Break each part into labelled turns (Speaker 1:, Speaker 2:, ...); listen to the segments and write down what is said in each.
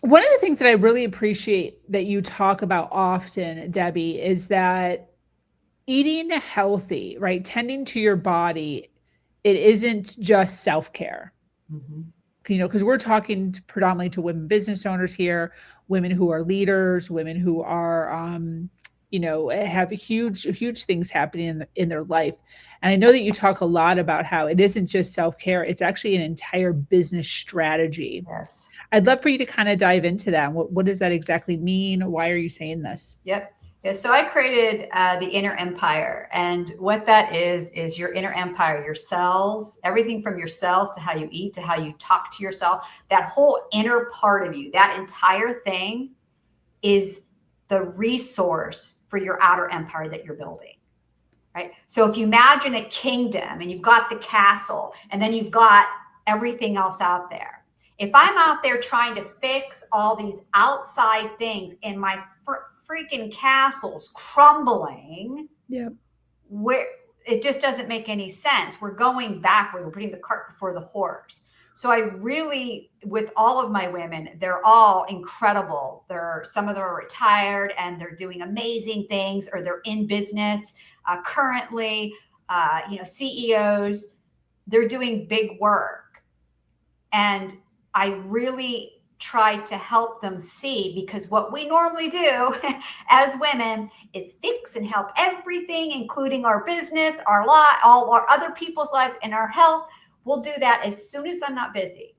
Speaker 1: One of the things that I really appreciate that you talk about often, Debbie, is that eating healthy, right? Tending to your body, it isn't just self-care.
Speaker 2: Hmm.
Speaker 1: Because we're talking predominantly to women business owners here, women who are leaders, women who are, have huge things happening in their life. And I know that you talk a lot about how it isn't just self care; it's actually an entire business strategy.
Speaker 2: Yes.
Speaker 1: I'd love for you to kind of dive into that. What does that exactly mean? Why are you saying this?
Speaker 2: Yep. Yeah, so I created the inner empire. And what that is your inner empire, your cells, everything from your cells to how you eat, to how you talk to yourself, that whole inner part of you, that entire thing is the resource for your outer empire that you're building. Right. So if you imagine a kingdom and you've got the castle and then you've got everything else out there. If I'm out there trying to fix all these outside things and my freaking castle's crumbling,
Speaker 1: Yeah.
Speaker 2: where it just doesn't make any sense. We're going backward. We're putting the cart before the horse. So I really, with all of my women, they're all incredible. Some of them are retired and they're doing amazing things, or they're in business currently. CEOs, they're doing big work, and I really try to help them see, because what we normally do as women is fix and help everything, including our business, our lot, all our other people's lives, and our health. We'll do that as soon as I'm not busy.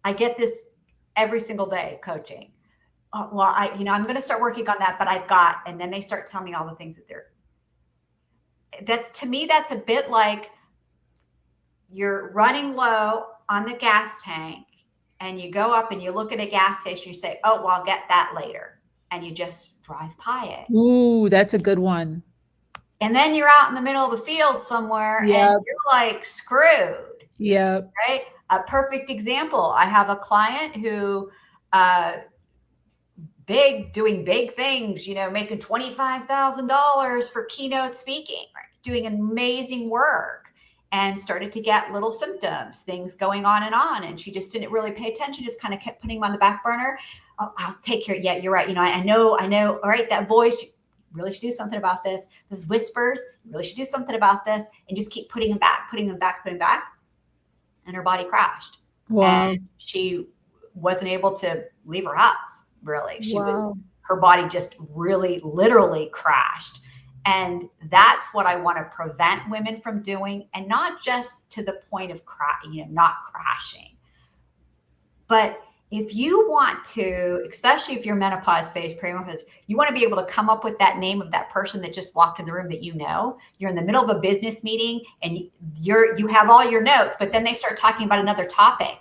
Speaker 2: I get this every single day coaching. Oh, well, I'm going to start working on that, but I've got, and then they start telling me all the things that to me, that's a bit like you're running low on the gas tank and you go up and you look at a gas station, you say, oh, well, I'll get that later. And you just drive by it.
Speaker 1: Ooh, that's a good one.
Speaker 2: And then you're out in the middle of the field somewhere and
Speaker 1: Yep.
Speaker 2: you're like screwed,
Speaker 1: Yep.
Speaker 2: right? A perfect example. I have a client who, doing big things, making $25,000 for keynote speaking, right? Doing amazing work, and started to get little symptoms, things going on. And she just didn't really pay attention, just kind of kept putting them on the back burner. Oh, I'll take care. Yeah, you're right. I know. All right. That voice, you really should do something about this. Those whispers, you really should do something about this, and just keep putting them back, putting them back, putting them back. And her body crashed.
Speaker 1: Wow.
Speaker 2: And she wasn't able to leave her house. Really,
Speaker 1: Wow.
Speaker 2: her body just really literally crashed. And that's what I want to prevent women from doing, and not just to the point of not crashing. But if you want to, especially if you're menopause phase, perimenopause, you want to be able to come up with that name of that person that just walked in the room that you're in the middle of a business meeting and you have all your notes, but then they start talking about another topic.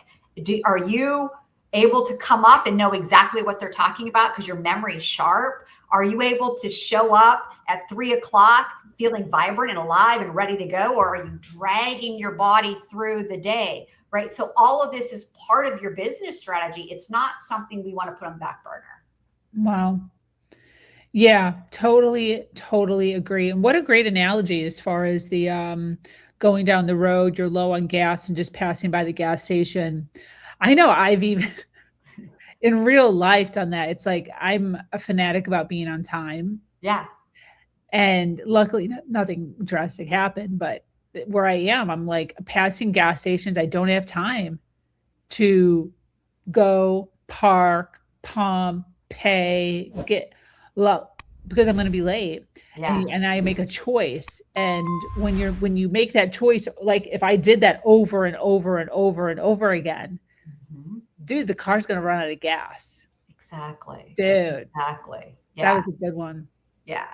Speaker 2: Are you able to come up and know exactly what they're talking about because your memory is sharp? Are you able to show up at 3:00 feeling vibrant and alive and ready to go? Or are you dragging your body through the day? Right. So all of this is part of your business strategy. It's not something we want to put on the back burner.
Speaker 1: Wow. Yeah, totally agree. And what a great analogy as far as the going down the road, you're low on gas and just passing by the gas station. I know I've even in real life done that. It's like I'm a fanatic about being on time.
Speaker 2: Yeah.
Speaker 1: And luckily nothing drastic happened, but where I am, I'm like passing gas stations. I don't have time to go park, pump, pay, get love because I'm going to be late.
Speaker 2: Yeah.
Speaker 1: And I make a choice. And when you make that choice, like if I did that over and over and over and over again,
Speaker 2: Mhm.
Speaker 1: dude, the car's going to run out of gas.
Speaker 2: Exactly.
Speaker 1: Dude,
Speaker 2: Exactly.
Speaker 1: that
Speaker 2: Yeah.
Speaker 1: was a good one.
Speaker 2: Yeah.